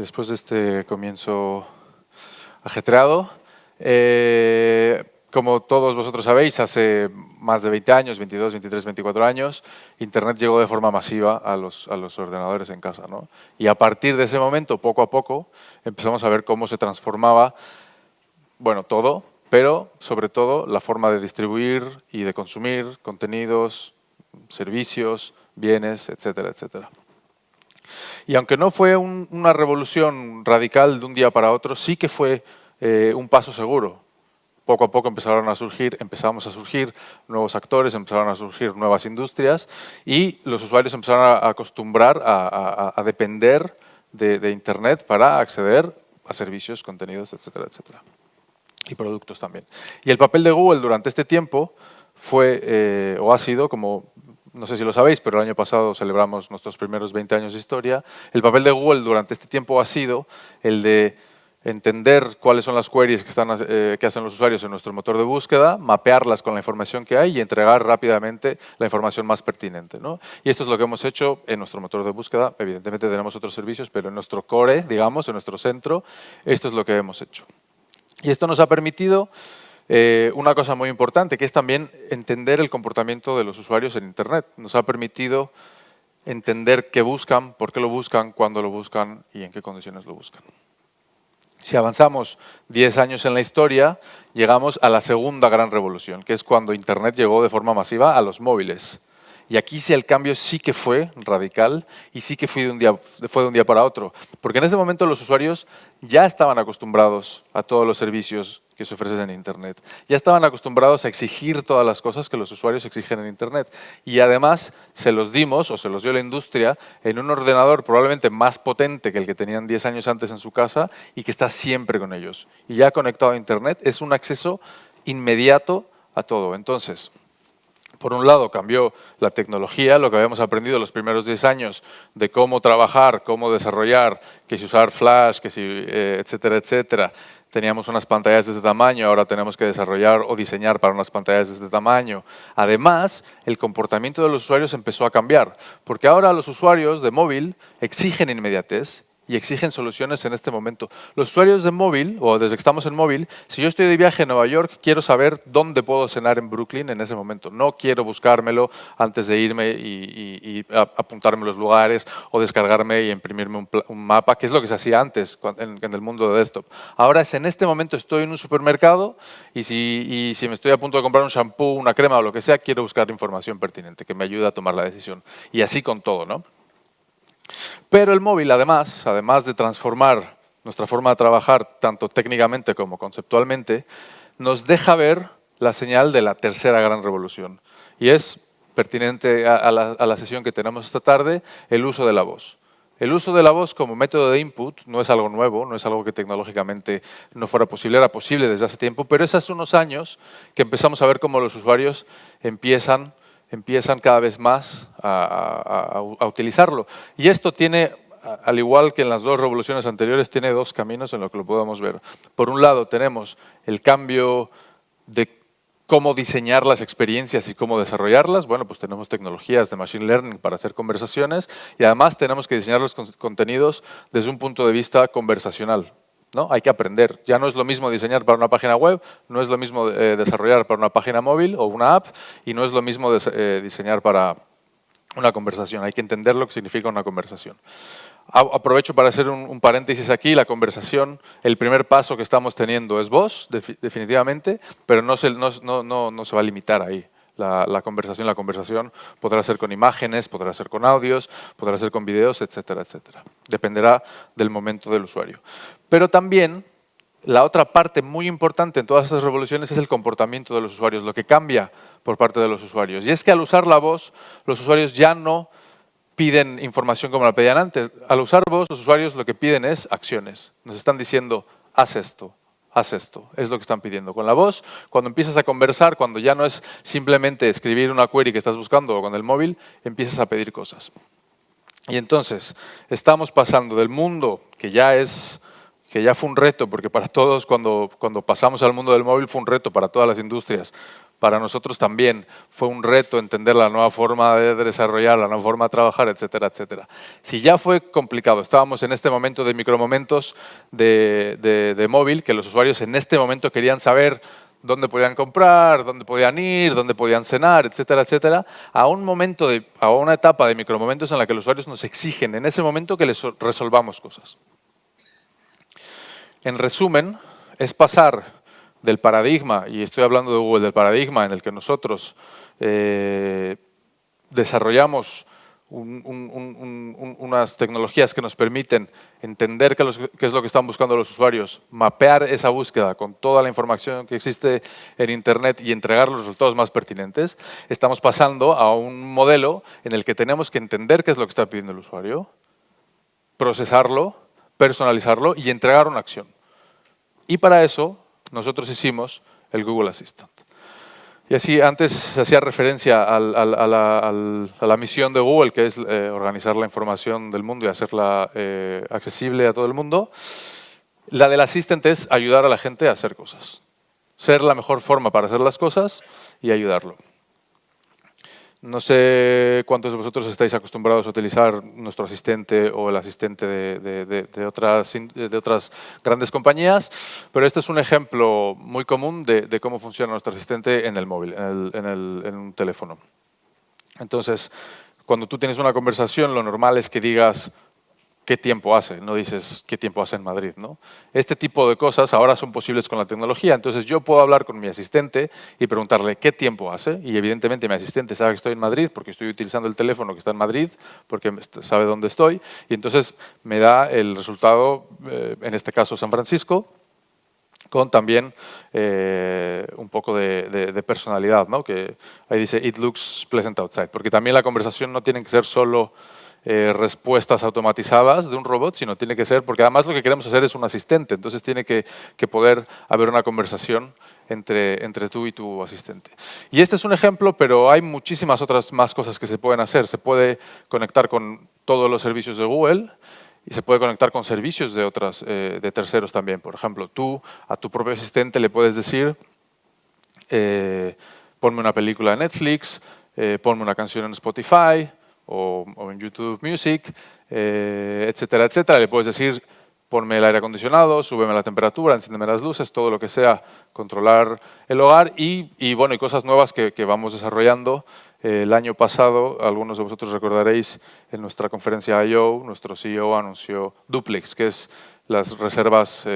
después de este comienzo ajetreado. Como todos vosotros sabéis, hace más de 20 años, 22, 23, 24 años, Internet llegó de forma masiva a los ordenadores en casa, ¿no? Y a partir de ese momento, poco a poco, empezamos a ver cómo se transformaba, bueno, todo, pero sobre todo la forma de distribuir y de consumir contenidos, servicios, bienes, etcétera, etcétera. Y aunque no fue una revolución radical de un día para otro, sí que fue un paso seguro. Poco a poco empezamos a surgir nuevos actores, empezaron a surgir nuevas industrias y los usuarios empezaron a acostumbrar a depender de Internet para acceder a servicios, contenidos, etcétera, etcétera. Y productos también. Y el papel de Google durante este tiempo fue, o ha sido, como no sé si lo sabéis, pero el año pasado celebramos nuestros primeros 20 años de historia, el papel de Google durante este tiempo ha sido el de entender cuáles son las queries que hacen los usuarios en nuestro motor de búsqueda, mapearlas con la información que hay y entregar rápidamente la información más pertinente, ¿no? Y esto es lo que hemos hecho en nuestro motor de búsqueda. Evidentemente tenemos otros servicios, pero en nuestro core, digamos, en nuestro centro, esto es lo que hemos hecho. Y esto nos ha permitido una cosa muy importante, que es también entender el comportamiento de los usuarios en Internet. Nos ha permitido entender qué buscan, por qué lo buscan, cuándo lo buscan y en qué condiciones lo buscan. Si avanzamos 10 años en la historia, llegamos a la segunda gran revolución, que es cuando Internet llegó de forma masiva a los móviles. Y aquí sí el cambio sí que fue radical y sí que fue de un día para otro. Porque en ese momento los usuarios ya estaban acostumbrados a todos los servicios que se ofrecen en Internet. Ya estaban acostumbrados a exigir todas las cosas que los usuarios exigen en Internet. Y además se los dimos, o se los dio la industria, en un ordenador probablemente más potente que el que tenían 10 años antes en su casa y que está siempre con ellos. Y ya conectado a Internet es un acceso inmediato a todo. Entonces, por un lado, cambió la tecnología, lo que habíamos aprendido los primeros 10 años de cómo trabajar, cómo desarrollar, que si usar Flash, que si, etcétera, etcétera. Teníamos unas pantallas de este tamaño, ahora tenemos que desarrollar o diseñar para unas pantallas de este tamaño. Además, el comportamiento de los usuarios empezó a cambiar, porque ahora los usuarios de móvil exigen inmediatez y exigen soluciones en este momento. Los usuarios de móvil, o desde que estamos en móvil, si yo estoy de viaje en Nueva York, quiero saber dónde puedo cenar en Brooklyn en ese momento. No quiero buscármelo antes de irme y apuntarme los lugares o descargarme y imprimirme un mapa, que es lo que se hacía antes en el mundo de desktop. Ahora es en este momento estoy en un supermercado y si me estoy a punto de comprar un shampoo, una crema o lo que sea, quiero buscar información pertinente que me ayude a tomar la decisión. Y así con todo, ¿no? Pero el móvil, además de transformar nuestra forma de trabajar, tanto técnicamente como conceptualmente, nos deja ver la señal de la tercera gran revolución. Y es pertinente a la sesión que tenemos esta tarde, el uso de la voz. El uso de la voz como método de input no es algo nuevo, no es algo que tecnológicamente no fuera posible, era posible desde hace tiempo, pero es hace unos años que empezamos a ver cómo los usuarios empiezan cada vez más a utilizarlo. Y esto tiene, al igual que en las dos revoluciones anteriores, tiene dos caminos en los que lo podemos ver. Por un lado tenemos el cambio de cómo diseñar las experiencias y cómo desarrollarlas. Bueno, pues tenemos tecnologías de Machine Learning para hacer conversaciones y además tenemos que diseñar los contenidos desde un punto de vista conversacional, ¿no? Hay que aprender. Ya no es lo mismo diseñar para una página web, no es lo mismo desarrollar para una página móvil o una app y no es lo mismo diseñar para una conversación. Hay que entender lo que significa una conversación. Aprovecho para hacer un paréntesis aquí. La conversación, el primer paso que estamos teniendo es voz, definitivamente, pero no se va a limitar ahí. La conversación podrá ser con imágenes, podrá ser con audios, podrá ser con videos, etcétera, etcétera. Dependerá del momento del usuario. Pero también la otra parte muy importante en todas estas revoluciones es el comportamiento de los usuarios, lo que cambia por parte de los usuarios. Y es que al usar la voz, los usuarios ya no piden información como la pedían antes. Al usar voz, los usuarios lo que piden es acciones. Nos están diciendo, haz esto. Haz esto, es lo que están pidiendo. Con la voz, cuando empiezas a conversar, cuando ya no es simplemente escribir una query que estás buscando o con el móvil, empiezas a pedir cosas. Y entonces, estamos pasando del mundo que ya es que ya fue un reto, porque para todos cuando pasamos al mundo del móvil fue un reto para todas las industrias. Para nosotros también fue un reto entender la nueva forma de desarrollar, la nueva forma de trabajar, etcétera, etcétera. Si ya fue complicado, estábamos en este momento de micromomentos de móvil, que los usuarios en este momento querían saber dónde podían comprar, dónde podían ir, dónde podían cenar, etcétera, etcétera, a una etapa de micromomentos en la que los usuarios nos exigen en ese momento que les resolvamos cosas. En resumen, es pasar del paradigma, y estoy hablando de Google, del paradigma en el que nosotros desarrollamos unas tecnologías que nos permiten entender qué es lo que están buscando los usuarios, mapear esa búsqueda con toda la información que existe en Internet y entregar los resultados más pertinentes. Estamos pasando a un modelo en el que tenemos que entender qué es lo que está pidiendo el usuario, procesarlo, personalizarlo y entregar una acción. Y para eso nosotros hicimos el Google Assistant. Y así, antes se hacía referencia a la misión de Google, que es organizar la información del mundo y hacerla accesible a todo el mundo. La del Assistant es ayudar a la gente a hacer cosas. Ser la mejor forma para hacer las cosas y ayudarlo. No sé cuántos de vosotros estáis acostumbrados a utilizar nuestro asistente o el asistente de otras grandes compañías, pero este es un ejemplo muy común de cómo funciona nuestro asistente en el móvil, en un teléfono. Entonces, cuando tú tienes una conversación, lo normal es que digas qué tiempo hace, no dices qué tiempo hace en Madrid, ¿no? Este tipo de cosas ahora son posibles con la tecnología, entonces yo puedo hablar con mi asistente y preguntarle qué tiempo hace, y evidentemente mi asistente sabe que estoy en Madrid porque estoy utilizando el teléfono que está en Madrid, porque sabe dónde estoy, y entonces me da el resultado, en este caso San Francisco, con también un poco de personalidad, ¿no? Que ahí dice, it looks pleasant outside, porque también la conversación no tiene que ser solo respuestas automatizadas de un robot, sino tiene que ser, porque además lo que queremos hacer es un asistente, entonces tiene que poder haber una conversación entre tú y tu asistente. Y este es un ejemplo, pero hay muchísimas otras más cosas que se pueden hacer. Se puede conectar con todos los servicios de Google y se puede conectar con servicios de terceros también. Por ejemplo, tú a tu propio asistente le puedes decir, ponme una película de Netflix, ponme una canción en Spotify, o en YouTube Music, etcétera, etcétera. Le puedes decir, ponme el aire acondicionado, súbeme la temperatura, enciéndeme las luces, todo lo que sea, controlar el hogar y bueno, y cosas nuevas que vamos desarrollando. El año pasado, algunos de vosotros recordaréis, en nuestra conferencia I.O., nuestro CEO anunció Duplex, que es las reservas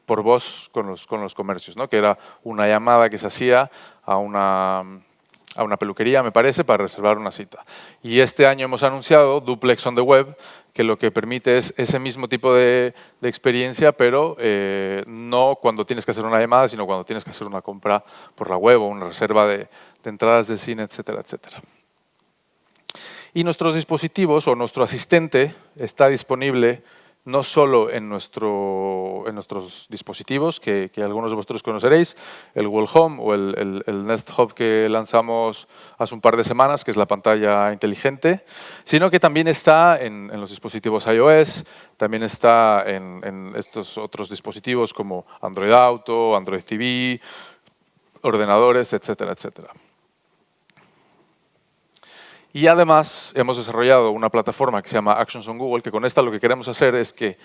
por voz con los comercios, ¿no? Que era una llamada que se hacía a una peluquería, me parece, para reservar una cita. Y este año hemos anunciado Duplex on the Web, que lo que permite es ese mismo tipo de experiencia, pero no cuando tienes que hacer una llamada, sino cuando tienes que hacer una compra por la web o una reserva de entradas de cine, etcétera, etcétera. Y nuestros dispositivos o nuestro asistente está disponible no solo en nuestros dispositivos, que algunos de vosotros conoceréis, el Google Home o el Nest Hub que lanzamos hace un par de semanas, que es la pantalla inteligente, sino que también está en los dispositivos iOS, también está en estos otros dispositivos como Android Auto, Android TV, ordenadores, etcétera, etcétera. Y además hemos desarrollado una plataforma que se llama Actions on Google, que con esta lo que queremos hacer es que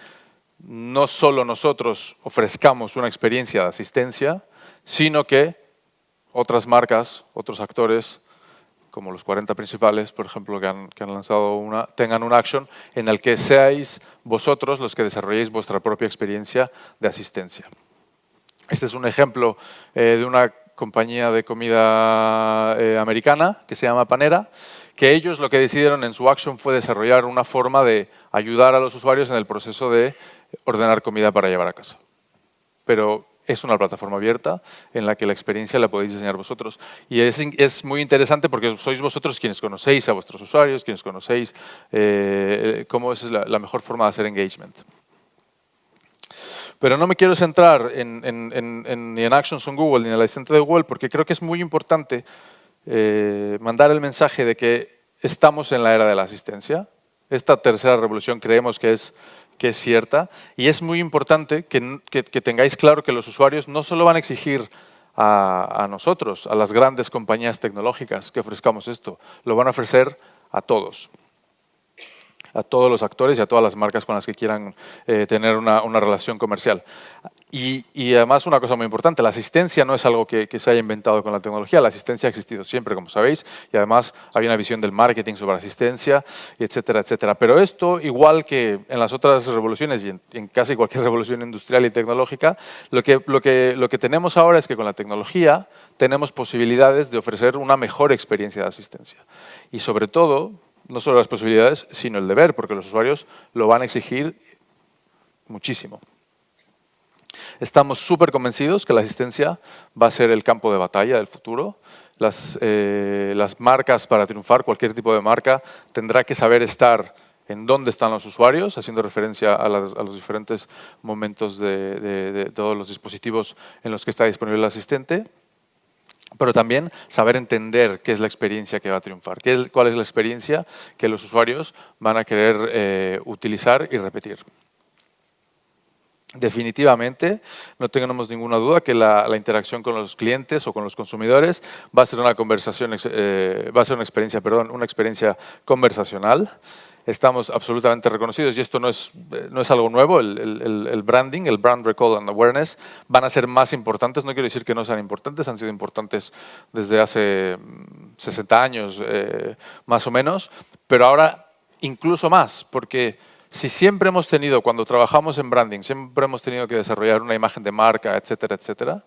no solo nosotros ofrezcamos una experiencia de asistencia, sino que otras marcas, otros actores, como los 40 principales, por ejemplo, que han lanzado tengan un action en el que seáis vosotros los que desarrolléis vuestra propia experiencia de asistencia. Este es un ejemplo de una compañía de comida americana que se llama Panera, que ellos lo que decidieron en su action fue desarrollar una forma de ayudar a los usuarios en el proceso de ordenar comida para llevar a casa. Pero es una plataforma abierta en la que la experiencia la podéis diseñar vosotros. Y es muy interesante porque sois vosotros quienes conocéis a vuestros usuarios, quienes conocéis cómo es la mejor forma de hacer engagement. Pero no me quiero centrar ni en Actions on Google ni en el asistente de Google porque creo que es muy importante mandar el mensaje de que estamos en la era de la asistencia. Esta tercera revolución creemos que es que es cierta, y es muy importante que tengáis claro que los usuarios no solo van a exigir a nosotros, a las grandes compañías tecnológicas que ofrezcamos esto, lo van a ofrecer a todos los actores y a todas las marcas con las que quieran tener una relación comercial. Y además una cosa muy importante, la asistencia no es algo que se haya inventado con la tecnología, la asistencia ha existido siempre, como sabéis, y además hay una visión del marketing sobre asistencia, etcétera, etcétera. Pero esto, igual que en las otras revoluciones y en casi cualquier revolución industrial y tecnológica, lo que tenemos ahora es que con la tecnología tenemos posibilidades de ofrecer una mejor experiencia de asistencia. Y sobre todo, no solo las posibilidades, sino el deber, porque los usuarios lo van a exigir muchísimo. Estamos súper convencidos que la asistencia va a ser el campo de batalla del futuro. Las marcas, para triunfar, cualquier tipo de marca, tendrá que saber estar en dónde están los usuarios, haciendo referencia a los diferentes momentos de todos los dispositivos en los que está disponible el asistente, pero también saber entender qué es la experiencia que va a triunfar, cuál es la experiencia que los usuarios van a querer utilizar y repetir. Definitivamente, no tengamos ninguna duda que la interacción con los clientes o con los consumidores va a ser una experiencia conversacional. Estamos absolutamente reconocidos y esto no es algo nuevo, el branding, el brand recall and awareness van a ser más importantes, no quiero decir que no sean importantes, han sido importantes desde hace 60 años más o menos, pero ahora incluso más, porque si siempre hemos tenido, cuando trabajamos en branding, siempre hemos tenido que desarrollar una imagen de marca, etcétera, etcétera,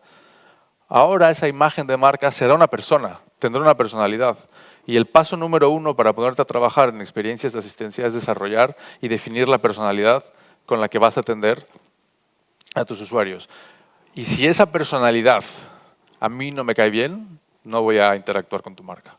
ahora esa imagen de marca será una persona, tendrá una personalidad. Y el paso número 1 para ponerte a trabajar en experiencias de asistencia es desarrollar y definir la personalidad con la que vas a atender a tus usuarios. Y si esa personalidad a mí no me cae bien, no voy a interactuar con tu marca.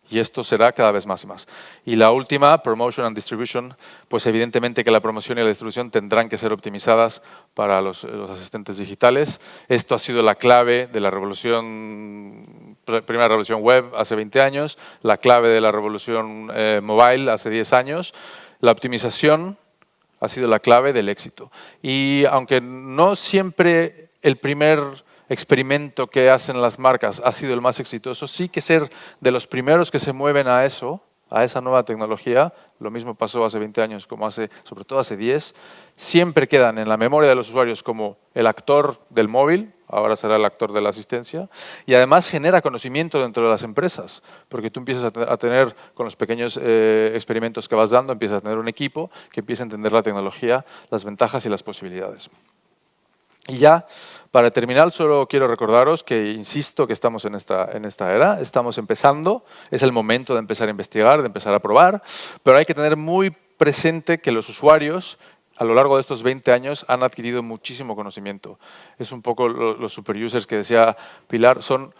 Y esto será cada vez más y más. Y la última, Promotion and Distribution, pues evidentemente que la promoción y la distribución tendrán que ser optimizadas para los asistentes digitales. Esto ha sido la clave de la primera revolución web hace 20 años, la clave de la revolución mobile hace 10 años. La optimización ha sido la clave del éxito. Y aunque no siempre el primer experimento que hacen las marcas ha sido el más exitoso, sí que ser de los primeros que se mueven a eso, a esa nueva tecnología, lo mismo pasó hace 20 años como sobre todo hace 10, siempre quedan en la memoria de los usuarios como el actor del móvil, ahora será el actor de la asistencia, y además genera conocimiento dentro de las empresas, porque tú empiezas a tener, con los pequeños experimentos que vas dando, empiezas a tener un equipo que empieza a entender la tecnología, las ventajas y las posibilidades. Y ya, para terminar, solo quiero recordaros que, insisto, que estamos en esta era, estamos empezando, es el momento de empezar a investigar, de empezar a probar, pero hay que tener muy presente que los usuarios, a lo largo de estos 20 años, han adquirido muchísimo conocimiento. Es un poco los super users que decía Pilar, son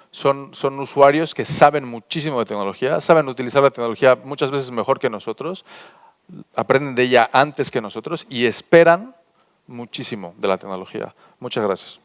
usuarios que saben muchísimo de tecnología, saben utilizar la tecnología muchas veces mejor que nosotros, aprenden de ella antes que nosotros y esperan muchísimo de la tecnología. Muchas gracias.